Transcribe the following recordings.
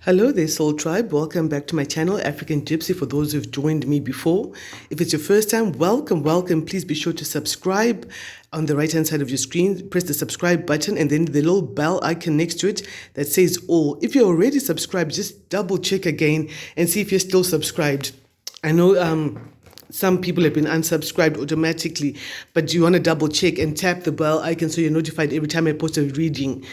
Hello there, Soul Tribe. Welcome back to my channel, African Gypsy, for those who've joined me before. If it's your first time, welcome. Please be sure to subscribe on the right-hand side of your screen. Press the subscribe button and then the little bell icon next to it that says all. If you're already subscribed, just double check again and see if you're still subscribed. I know some people have been unsubscribed automatically, but you want to double check and tap the bell icon so you're notified every time I post a reading.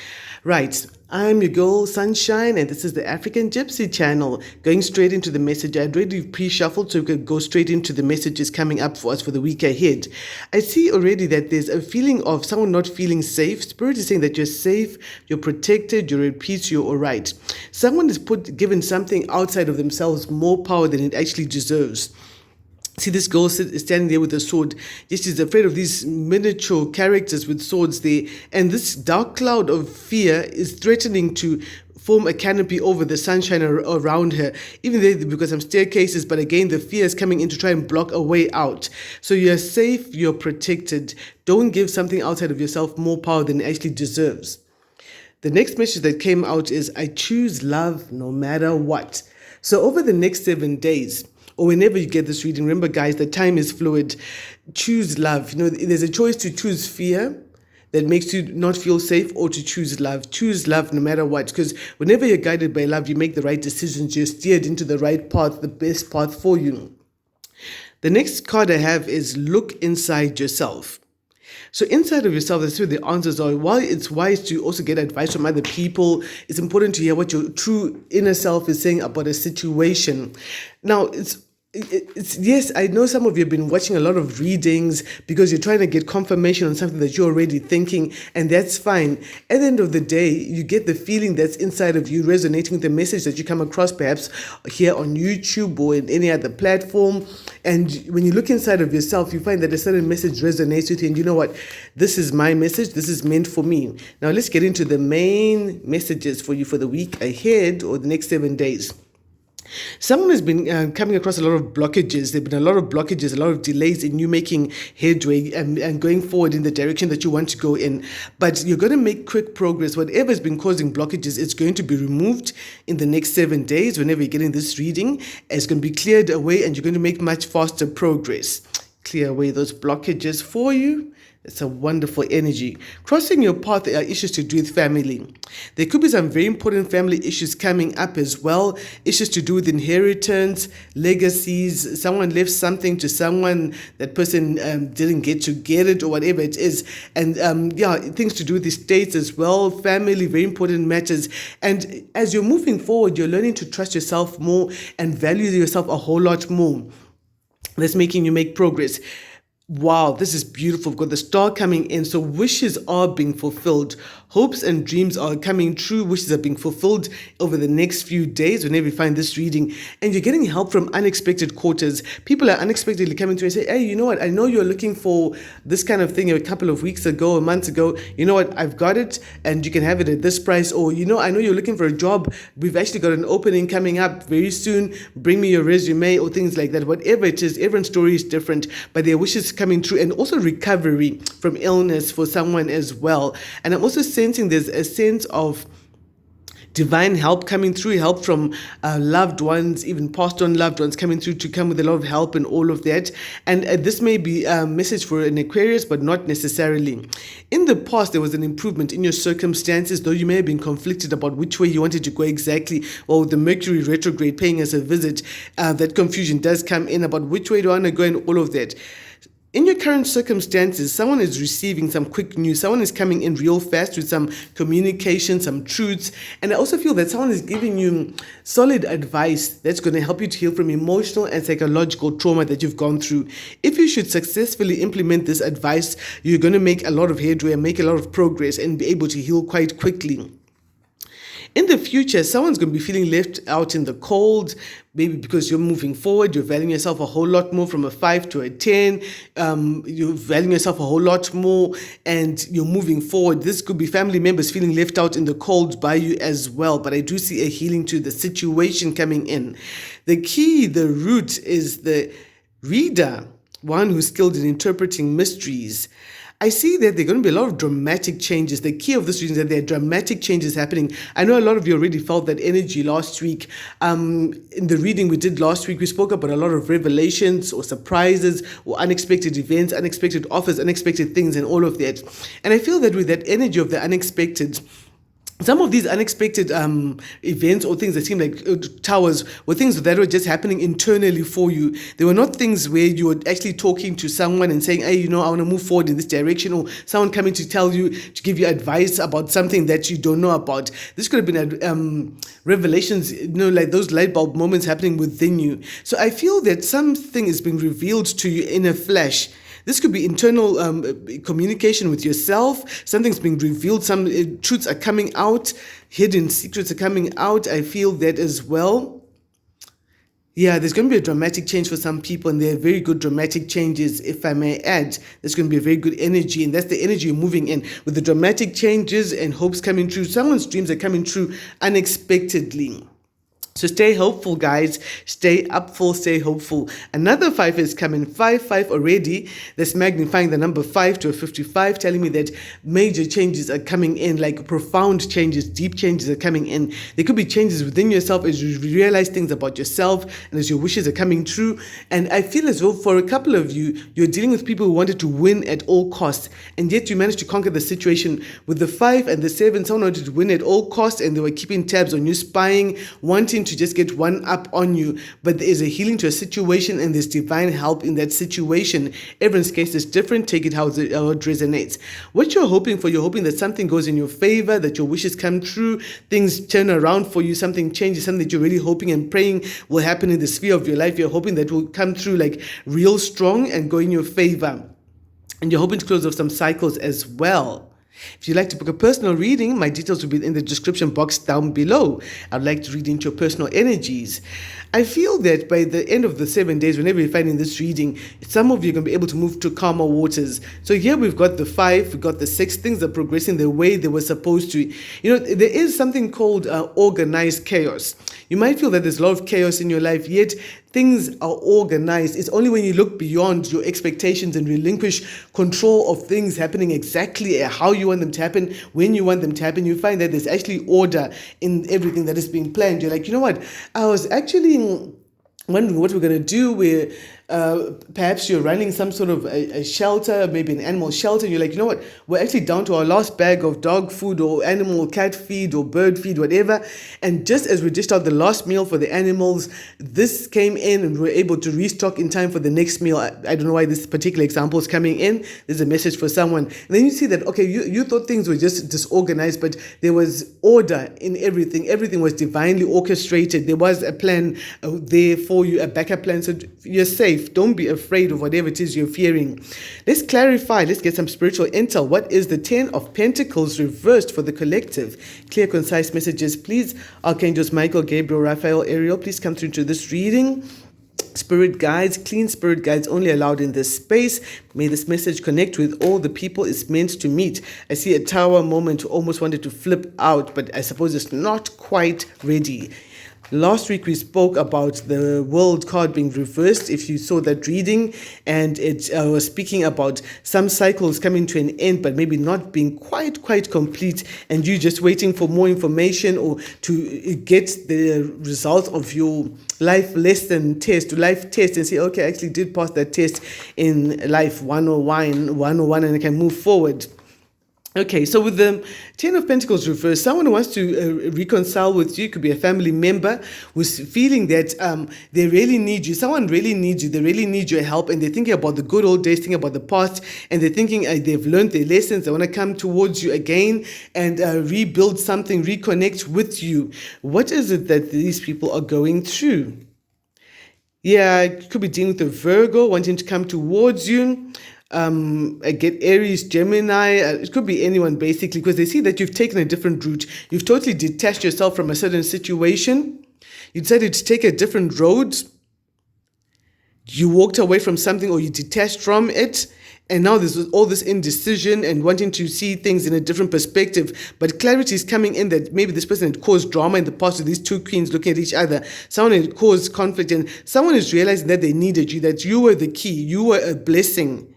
Right, I'm your girl Sunshine, and this is the African Gypsy channel. Going straight into the message, I'd already pre-shuffled so we could go straight into the messages coming up for us for the week ahead. I see already that there's a feeling of someone not feeling safe. Spirit is saying that you're safe, you're protected, you're at peace, you're all right. Someone is given something outside of themselves more power than it actually deserves. See this girl standing there with a sword. Yes, she's afraid of these miniature characters with swords there. And this dark cloud of fear is threatening to form a canopy over the sunshine around her. Even there, because some staircases, but again, the fear is coming in to try and block a way out. So you're safe, you're protected. Don't give something outside of yourself more power than it actually deserves. The next message that came out is, I choose love no matter what. So over the next 7 days, or whenever you get this reading, remember guys, the time is fluid. Choose love. You know, there's a choice to choose fear that makes you not feel safe, or to choose love. Choose love no matter what, because whenever you're guided by love, you make the right decisions. You're steered into the right path, the best path for you. The next card I have is look inside yourself. So inside of yourself, that's where the answers are. While it's wise to also get advice from other people, it's important to hear what your true inner self is saying about a situation. Now, it's yes, I know some of you have been watching a lot of readings because you're trying to get confirmation on something that you're already thinking, and that's fine. At the end of the day, you get the feeling that's inside of you resonating with the message that you come across perhaps here on YouTube or in any other platform. And when you look inside of yourself, you find that a certain message resonates with you, and you know what? This is my message. This is meant for me. Now let's get into the main messages for you for the week ahead or the next 7 days. Someone has been coming across a lot of blockages. There have been a lot of blockages, a lot of delays in you making headway and going forward in the direction that you want to go in. But you're going to make quick progress. Whatever has been causing blockages, it's going to be removed in the next 7 days. Whenever you're getting this reading, it's going to be cleared away and you're going to make much faster progress. Clear away those blockages for you. It's a wonderful energy. Crossing your path are issues to do with family. There could be some very important family issues coming up as well. Issues to do with inheritance, legacies. Someone left something to someone. That person didn't get to get it, or whatever it is. And things to do with estates as well. Family, very important matters. And as you're moving forward, you're learning to trust yourself more and value yourself a whole lot more. That's making you make progress. Wow, this is beautiful. We've got the star coming in. So wishes are being fulfilled. Hopes and dreams are coming true. Wishes are being fulfilled over the next few days whenever you find this reading. And you're getting help from unexpected quarters. People are unexpectedly coming to you and say, hey, you know what? I know you're looking for this kind of thing a couple of weeks ago, a month ago. You know what? I've got it and you can have it at this price. Or, you know, I know you're looking for a job. We've actually got an opening coming up very soon. Bring me your resume, or things like that. Whatever it is, everyone's story is different, but their wishes coming true, and also recovery from illness for someone as well. And I'm also sensing there's a sense of divine help coming through, help from loved ones, even passed on loved ones coming through to come with a lot of help and all of that. And this may be a message for an Aquarius, but not necessarily. In the past, there was an improvement in your circumstances, though you may have been conflicted about which way you wanted to go exactly. Well, with the Mercury retrograde paying us a visit, that confusion does come in about which way do I want to go and all of that. In your current circumstances, someone is receiving some quick news. Someone is coming in real fast with some communication, some truths. And I also feel that someone is giving you solid advice that's going to help you to heal from emotional and psychological trauma that you've gone through. If you should successfully implement this advice, you're going to make a lot of headway and make a lot of progress and be able to heal quite quickly. In the future, someone's going to be feeling left out in the cold, maybe because you're moving forward, you're valuing yourself a whole lot more from a 5 to a 10, you're valuing yourself a whole lot more, and you're moving forward. This could be family members feeling left out in the cold by you as well, but I do see a healing to the situation coming in. The key, the root, is the reader, one who's skilled in interpreting mysteries. I see that there are going to be a lot of dramatic changes. The key of this reason is that there are dramatic changes happening. I know a lot of you already felt that energy last week. In the reading we did last week, we spoke about a lot of revelations or surprises or unexpected events, unexpected offers, unexpected things, and all of that. And I feel that with that energy of the unexpected, some of these unexpected events or things that seem like towers were things that were just happening internally for you. They were not things where you were actually talking to someone and saying, hey, I want to move forward in this direction, or someone coming to tell you, to give you advice about something that you don't know about. This could have been revelations, like those light bulb moments happening within you. So I feel that something is being revealed to you in a flash. This could be internal communication with yourself. Something's being revealed. Some truths are coming out. Hidden secrets are coming out. I feel that as well. Yeah, there's going to be a dramatic change for some people, and there are very good dramatic changes, if I may add. There's going to be a very good energy, and that's the energy you're moving in. With the dramatic changes and hopes coming true, someone's dreams are coming true unexpectedly. So stay hopeful, guys. Stay upful, stay hopeful. Another 5 is coming. 5 already. That's magnifying the number 5 to a 55, telling me that major changes are coming in, like profound changes, deep changes are coming in. There could be changes within yourself as you realize things about yourself and as your wishes are coming true. And I feel as though for a couple of you, you're dealing with people who wanted to win at all costs, and yet you managed to conquer the situation. With the 5 and the 7, someone wanted to win at all costs, and they were keeping tabs on you, spying, wanting to just get one up on you. But there is a healing to a situation, and there's divine help in that situation. Everyone's case is different. Take it how it resonates. What you're hoping for, you're hoping that something goes in your favor, that your wishes come true, things turn around for you, something changes, something that you're really hoping and praying will happen in the sphere of your life. You're hoping that will come through like real strong and go in your favor. And you're hoping to close off some cycles as well. If you'd like to book a personal reading, my details will be in the description box down below. I'd like to read into your personal energies. I feel that by the end of the 7 days, whenever you're finding this reading, some of you are going to be able to move to calmer waters. So here we've got the 5, we've got the 6, things are progressing the way they were supposed to. There is something called organized chaos. You might feel that there's a lot of chaos in your life, yet things are organized. It's only when you look beyond your expectations and relinquish control of things happening exactly how you want them to happen, when you want them to happen, you find that there's actually order in everything that is being planned. You're like, you know what? I was actually wondering what we're going to do where perhaps you're running some sort of a shelter, maybe an animal shelter, and you're like, you know what, we're actually down to our last bag of dog food or animal cat feed or bird feed, whatever. And just as we dished out the last meal for the animals, this came in and we're able to restock in time for the next meal. I don't know why this particular example is coming in. There's a message for someone. And then you see that, okay, you thought things were just disorganized, but there was order in everything. Everything was divinely orchestrated. There was a plan there for you, a backup plan, so you're safe. Don't be afraid of whatever it is you're fearing. Let's clarify. Let's get some spiritual intel. What is the 10 of Pentacles reversed for the collective? Clear, concise messages, please. Archangels Michael, Gabriel, Raphael, Ariel, please come through to this reading. Spirit guides, clean spirit guides only allowed in this space. May this message connect with all the people it's meant to meet. I see a tower moment, almost wanted to flip out, but I suppose it's not quite ready. Last week we spoke about the world card being reversed, if you saw that reading, and it was speaking about some cycles coming to an end but maybe not being quite complete, and you just waiting for more information or to get the result of your life lesson test, life test, and say, okay, I actually did pass that test in life 101 and I can move forward. Okay, so with the 10 of Pentacles reversed, someone who wants to reconcile with you, could be a family member who's feeling that they really need you. Someone really needs you. They really need your help, and they're thinking about the good old days, thinking about the past, and they're thinking they've learned their lessons. They want to come towards you again and rebuild something, reconnect with you. What is it that these people are going through? Yeah, it could be dealing with a Virgo wanting to come towards you. Get Aries, Gemini, it could be anyone basically, because they see that you've taken a different route. You've totally detached yourself from a certain situation. You decided to take a different road. You walked away from something, or you detached from it. And now there's all this indecision and wanting to see things in a different perspective. But clarity is coming in that maybe this person had caused drama in the past with these two queens looking at each other. Someone had caused conflict, and someone is realizing that they needed you, that you were the key, you were a blessing.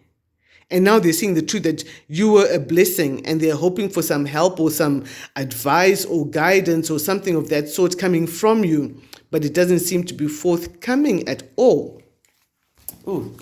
And now they're seeing the truth that you were a blessing, and they're hoping for some help or some advice or guidance or something of that sort coming from you. But it doesn't seem to be forthcoming at all. Ooh.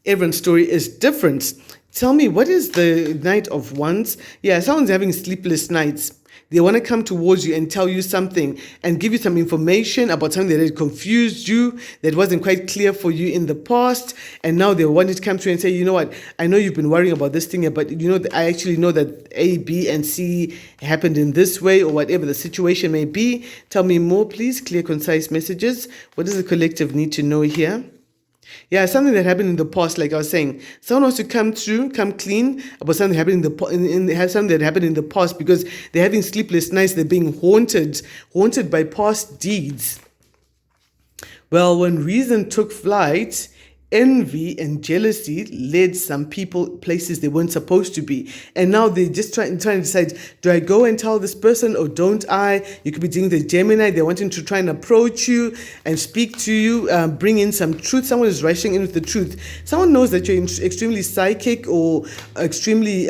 Everyone's story is different. Tell me, what is the Knight of Wands? Yeah, someone's having sleepless nights. They want to come towards you and tell you something and give you some information about something that had confused you, that wasn't quite clear for you in the past. And now they want to come to you and say, you know what, I know you've been worrying about this thing, but you know, I actually know that A, B, and C happened in this way, or whatever the situation may be. Tell me more, please. Clear, concise messages. What does the collective need to know here? Yeah, something that happened in the past, like I was saying. Someone wants to come through, come clean about something that happened something that happened in the past, because they're having sleepless nights. They're being haunted by past deeds. Well, when reason took flight, envy and jealousy led some people places they weren't supposed to be. And now they're just trying to decide, do I go and tell this person or don't I? You could be doing the Gemini. They're wanting to try and approach you and speak to you, bring in some truth. Someone is rushing in with the truth. Someone knows that you're extremely psychic or extremely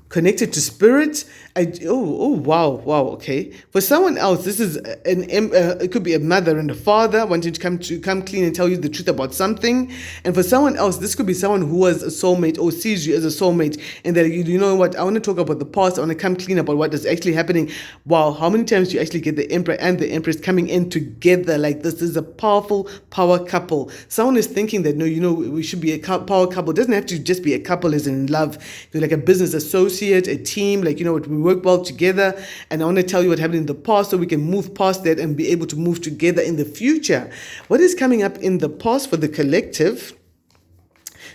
connected to spirit. Wow, okay. For someone else, this is it could be a mother and a father wanting to come clean and tell you the truth about something. And for someone else, this could be someone who was a soulmate or sees you as a soulmate, and that you know what, I want to talk about the past. I want to come clean about what is actually happening. Wow, how many times do you actually get the Emperor and the Empress coming in together like this? This is a powerful power couple. Someone is thinking that, no, you know, we should be a power couple. It doesn't have to just be a couple as in love. You're like a business associate, a team, like, you know what, we work well together, and I want to tell you what happened in the past so we can move past that and be able to move together in the future. What is coming up in the past for the collective?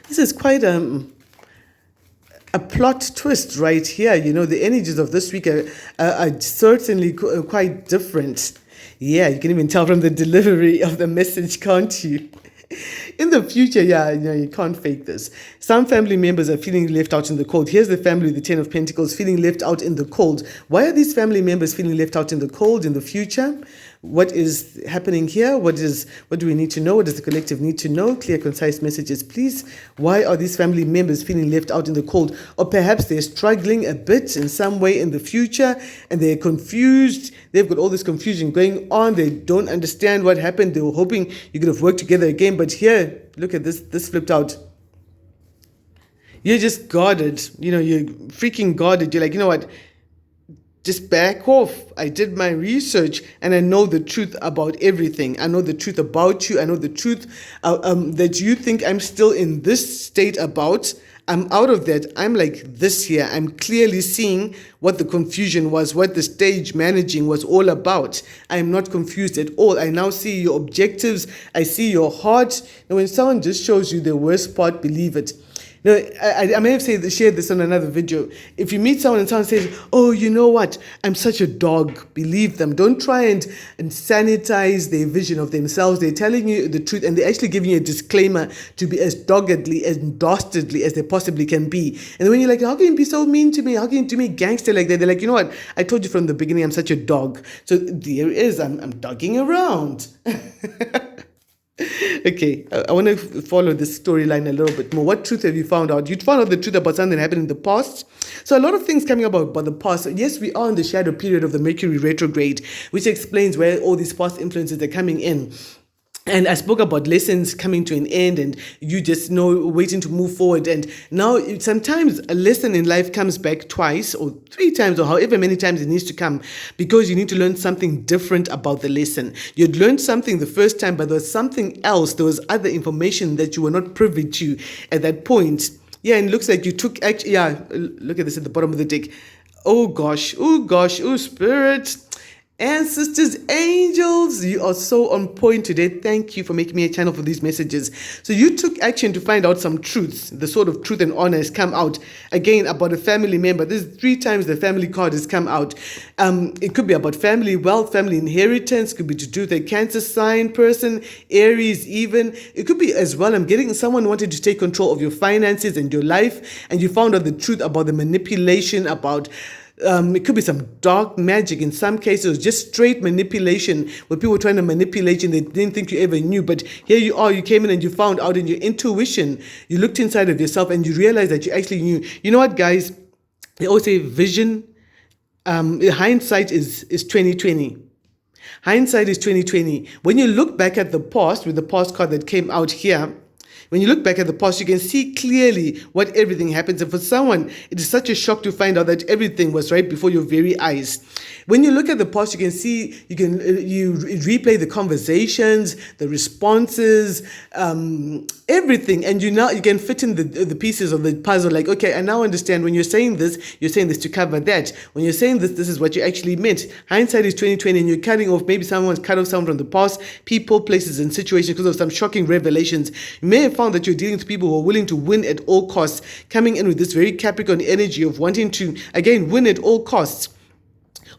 This is quite a plot twist right here. You know, the energies of this week are certainly quite different. Yeah, you can even tell from the delivery of the message, can't you? In the future, yeah, you can't fake this. Some family members are feeling left out in the cold. Here's the family, the Ten of Pentacles, feeling left out in the cold. Why are these family members feeling left out in the cold in the future? What is happening here? What do we need to know? What does the collective need to know? Clear, concise messages, please. Why are these family members feeling left out in the cold? Or perhaps they're struggling a bit in some way in the future, and they're confused. They've got all this confusion going on. They don't understand what happened. They were hoping you could have worked together again. But here, look at this flipped out. You're just guarded. You know, you're freaking guarded. You're like, you know what? Just back off. I did my research and I know the truth about everything. I know the truth about you. I know the truth that you think I'm still in this state about. I'm out of that. I'm like this here. I'm clearly seeing what the confusion was, what the stage managing was all about. I'm not confused at all. I now see your objectives. I see your heart. And when someone just shows you the worst part, believe it. No, I may have shared this on another video. If you meet someone and someone says, oh, you know what, I'm such a dog, believe them. Don't try and sanitize their vision of themselves. They're telling you the truth, and they're actually giving you a disclaimer to be as doggedly, as dastardly as they possibly can be. And then when you're like, how can you be so mean to me? How can you do me gangster like that? They're like, you know what, I told you from the beginning I'm such a dog. So there it is, I'm dogging around. Okay, I want to follow this storyline a little bit more. What truth have you found out? You found out the truth about something that happened in the past. So a lot of things coming about the past. Yes, we are in the shadow period of the Mercury retrograde, which explains where all these past influences are coming in. And I spoke about lessons coming to an end, and you just know, waiting to move forward. And now sometimes a lesson in life comes back twice or three times or however many times it needs to come, because you need to learn something different about the lesson. You'd learned something the first time, but there was something else. There was other information that you were not privy to at that point. Yeah, and it looks like you took action. Yeah, look at this at the bottom of the deck. Oh gosh, spirit. Ancestors, angels, you are so on point today. Thank you for making me a channel for these messages. So you took action to find out some truths. The sword of truth and honor has come out. Again, about a family member. This is 3 times the family card has come out. It could be about family wealth, family inheritance. Could be to do with a Cancer sign person, Aries even. It could be as well, I'm getting someone wanted to take control of your finances and your life. And you found out the truth about the manipulation, about It could be some dark magic in some cases, just straight manipulation where people were trying to manipulate you and they didn't think you ever knew. But here you are, you came in and you found out in your intuition, you looked inside of yourself and you realized that you actually knew. You know what, guys? They always say vision, hindsight is 2020. Hindsight is 2020. When you look back at the past, with the past card that came out here, when you look back at the past, you can see clearly what everything happens. And for someone, it is such a shock to find out that everything was right before your very eyes. When you look at the past, you can see, you replay the conversations, the responses, everything. And you can fit in the pieces of the puzzle. Like, okay, I now understand when you're saying this to cover that. When you're saying this is what you actually meant. Hindsight is 2020, and you're cutting off, maybe someone's cut off someone from the past, people, places, and situations because of some shocking revelations. You may have found that you're dealing with people who are willing to win at all costs, coming in with this very Capricorn energy of wanting to, again, win at all costs.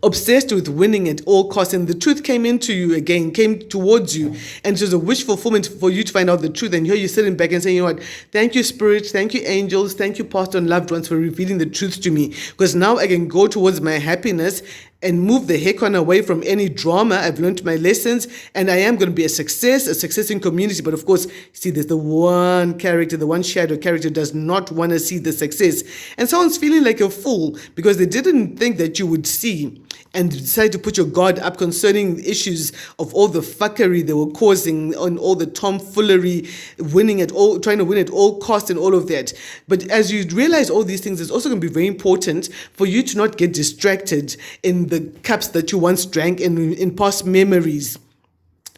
Obsessed with winning at all costs, and the truth came into you again, came towards you, and it was a wish fulfillment for you to find out the truth. And here you're sitting back and saying, you know what, thank you, Spirit, thank you, angels, thank you, pastor and loved ones, for revealing the truth to me, because now I can go towards my happiness and move the heck on away from any drama. I've learned my lessons, and I am going to be a success in community. But of course, see, there's the one character, the one shadow character does not want to see the success. And someone's feeling like a fool because they didn't think that you would see, and decide to put your guard up concerning issues of all the fuckery they were causing, on all the tomfoolery, trying to win at all costs and all of that. But as you realize all these things, it's also going to be very important for you to not get distracted in the cups that you once drank in past memories.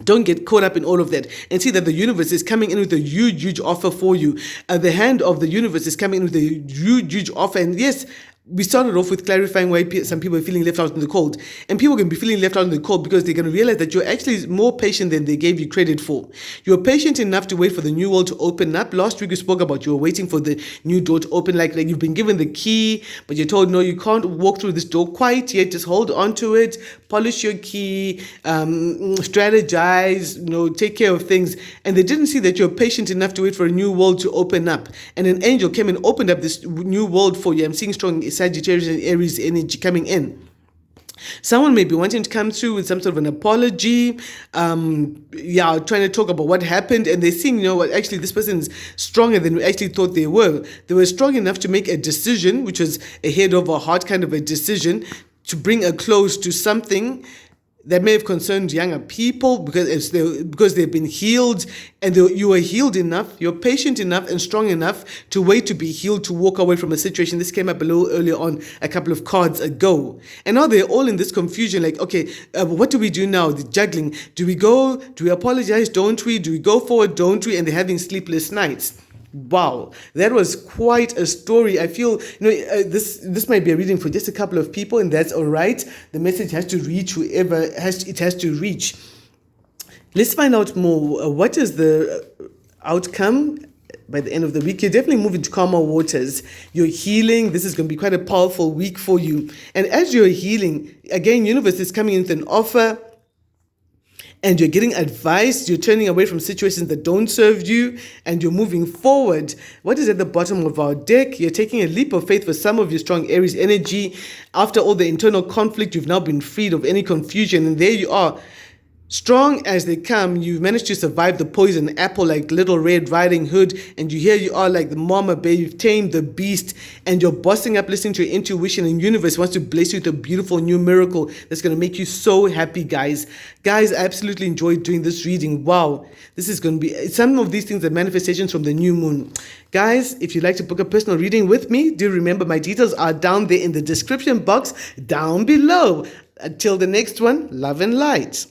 Don't get caught up in all of that, and see that the universe is coming in with a huge, huge offer for you. The hand of the universe is coming in with a huge, huge offer. And yes, we started off with clarifying why some people are feeling left out in the cold. And people can be feeling left out in the cold because they're going to realize that you're actually more patient than they gave you credit for. You're patient enough to wait for the new world to open up. Last week we spoke about you were waiting for the new door to open, like you've been given the key, but you're told, no, you can't walk through this door quite yet. Just hold on to it, polish your key, strategize, take care of things. And they didn't see that you're patient enough to wait for a new world to open up. And an angel came and opened up this new world for you. I'm seeing strong Sagittarius and Aries energy coming in. Someone may be wanting to come through with some sort of an apology, trying to talk about what happened, and they're seeing, actually this person is stronger than we actually thought they were. They were strong enough to make a decision, which was a head over heart kind of a decision, to bring a close to something that may have concerned younger people because they've been healed, and you are healed enough, you're patient enough and strong enough to wait to be healed, to walk away from a situation. This came up a little earlier on, a couple of cards ago. And now they're all in this confusion, like, okay, what do we do now? The juggling. Do we go? Do we apologize? Don't we? Do we go forward? Don't we? And they're having sleepless nights. Wow, that was quite a story. I feel, this might be a reading for just a couple of people, and that's all right. The message has to reach whoever it has to reach. Let's find out more. What is the outcome by the end of the week? You're definitely moving to calmer waters. You're healing. This is going to be quite a powerful week for you. And as you're healing, again, universe is coming in with an offer, and you're getting advice, you're turning away from situations that don't serve you, and you're moving forward. What is at the bottom of our deck? You're taking a leap of faith for some of your strong Aries energy. After all the internal conflict, you've now been freed of any confusion, and there you are. Strong as they come, you've managed to survive the poison apple like Little Red Riding Hood, and you are like the mama bear. You've tamed the beast, and you're bossing up, listening to your intuition, and universe wants to bless you with a beautiful new miracle that's going to make you so happy, guys. Guys, I absolutely enjoyed doing this reading. Wow, this is going to be, some of these things are manifestations from the new moon. Guys, if you'd like to book a personal reading with me, do remember my details are down there in the description box down below. Until the next one, love and light.